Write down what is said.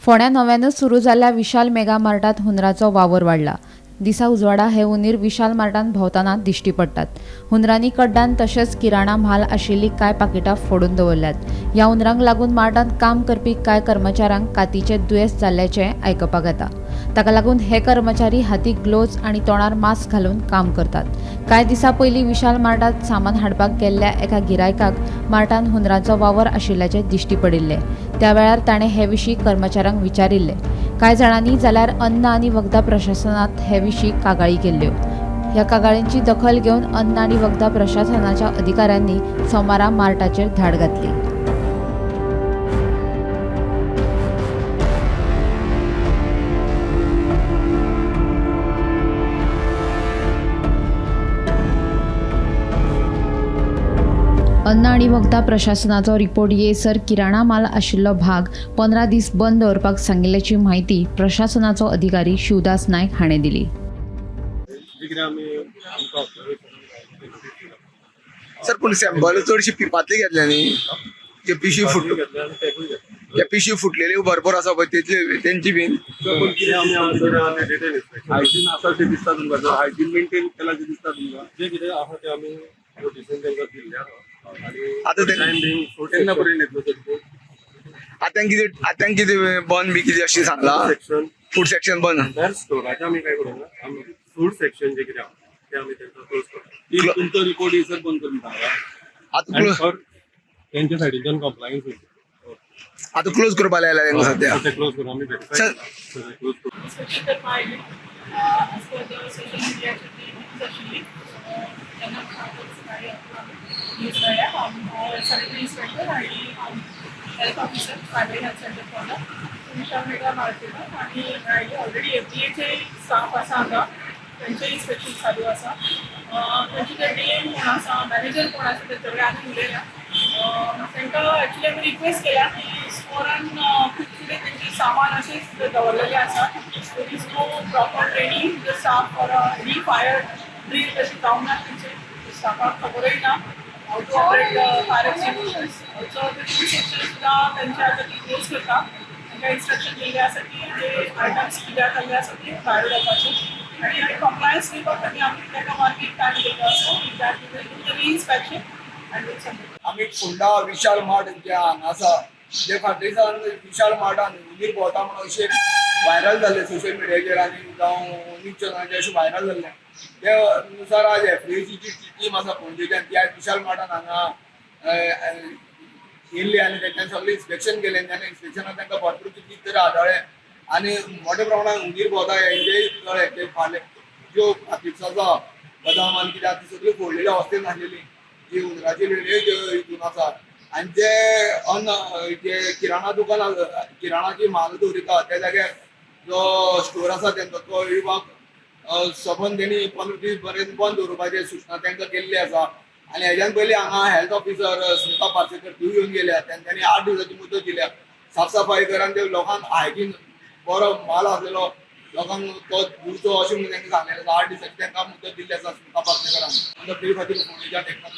फोंड्या नव्यानच सुरू जाल्ल्या विशाल मेगा मार्टात हुंदरांचो वावर वाडला। दिसा उजवाडा हे उंदीर विशाल मार्टात भोंवतना दिश्टी पडटात। हुंदरांनी कड्ड्यान तशेंच किराणा म्हाल आशिल्ली कांय पाकिटां फोडून दवरल्यात। ह्या हुंदरांक लागून मार्टात काम करपी कांय कर्मचाऱ्यांक कातीचें दुयेंस जाल्ल्याचें आयकपाक येता। ताका लागून हे कर्मचारी हातीक ग्लोव्ज आनी तोंडार मास्क घालून काम करतात। कांय दिसां पयलीं विशाल मार्टात सामान हाडपाक गेल्ल्या एका गिरायकाक मार्टात हुंदरांचो वावर आशिल्ल्याचें दिश्टी पडिल्लें। त्या वेळार ताणें हे विशीं कर्मचाऱ्यांक विचारिल्लें। कांय जाणांनी जाल्यार अन्न आनी वखदां प्रशासनात हे विशीं कागाळी केल्ल्यो। ह्या कागाळींची दखल घेवन अन्न आनी वखदां प्रशासनाच्या अधिकाऱ्यांनी सोमारा मार्टाचेर धाड घातली। अन्न आनी वखदां प्रशासनाचो रिपोर्ट येयसर किराणा माल आशिल्लो भाग 15 दीस बंद दवरपाक सांगिल्ल्याची म्हायती प्रशासनाचो अधिकारी शिवदास नायक हाणें दिली। सर पूण सॅम्पल चडशी पिपांतली घेतल्या न्ही, ते पिशवी फुटलेली भरपूर आसा पळय तेंची बीन हायजीन आसा ते दिसता तुमकां, जर हायजीन मेंटेन केला ते दिसता तुमकां, जे कितें आसा ते आमी नोटिसीन तांकां दिल्लें आसा आनी टायम बीन तेन्ना पर्यंत येतलो तो रिपोर्ट। आतां कितें बंद बी कितें अशें सांगलां, सेक्शन फूड सेक्शन बंद भायर स्टोराचें आमी काय करूंक ना, आमी फूड सेक्शन जे कितें आसा ते आमी तांकां क्लोज करता। तुमचो रिपोर्ट येयसर बंद करून सांगला आनी फॉर तेंच्या सायडीच्यान कंप्लायन्स होईल। आतां क्लोज करपा लायला तेंका सद्या। ते क्लोज करून आमी सर क्लोज करून health officer primary health centre Ponda Vishal mega मार्केटान आनी ऑलरेडी FDA स्टाफ आसा हांगा, तेंचें इन्स्पेक्शन चालू आसा। तेंचे जे DM कोण आसा, मॅनेजर कोण आसा तेंचे कडेन आमी उलयल्या। तांकां एक्चुली आमी रिक्वेस्ट केल्या की स्टोरान खूब कितें तेंचें सामान अशेंच दवरलेलें आसा। There is no proper training the staff for any fire drill तशें जावंक ना तेंचें, स्टाफाक खबरूय ना how to operate fire extinguishers. Also, the food section सुद्धा त्यांच्या आता ती क्लोज करता। तांकां इन्स्ट्रक्शन दिल्लें आसा की जे आयटम्स कित्याक घाल्ले आसा ते भायर उडोवपाचे आनी कंप्लायन्स दिवपा खातीर आमी ताका मार्केट टायम दिल्लो आसा that we will do the re-inspection and will submit. आमी फोंडा विशाल मार्ट जे हांगा आसा जे फाटल्यान विशाल मार्टान उंदीर भोंवता म्हणून अशें व्हायरल जाल्ले सोशल मिडियाचेर आनी जावं न्यूज चॅनलाचेर अशें व्हायरल जाल्लें। ते अनुसार आज एफडीएची जी टीम आसा पणजेच्यान ती आज विशाल मार्टान हांगा येयल्ली आनी तेंच्यान सगळें इन्स्पेक्शन केलें। तेन्ना इन्स्पेक्शनान तांकां भरपूर कितें तरी आढळ्ळें आनी मोठ्या प्रमाणात उंदीर भोंवता हेंचेय कळ्ळें की फाल्यां ज्यो पाकिट्स आसा बदाम आनी कितें आसा ती सगळी फोडलेल्या अवस्थेन आसलेली, जी उंदराची लेणयो ज्यो हितून आसा आनी जे अन्न जे किराणा दुकान किराणाची म्हाल दवरिता त्या जाग्यार जो स्टोर आसा तेंचो तो विभाग सबंद तेणी 15 दीस पर्यंत बंद दवरपाची सूचना तांकां केल्ली आसा। आनी हेज्यान पयलीं हांगा हेल्थ ऑफिसर स्मिता पार्सेकर ती येवन गेल्या, तेंच्यांनी 8 दिसांची मुदत दिल्या साफ सफाई करान ते लोकांक हायजीन बरो माल आसलेलो लोकांक तो दिवचो अशें म्हणून तांकां सांगलेलें आसा। 8 दिसांची तांकां मुदत दिल्ली आसा स्मिता पार्सेकरान। खातीर फोंडेच्यान एकनाथ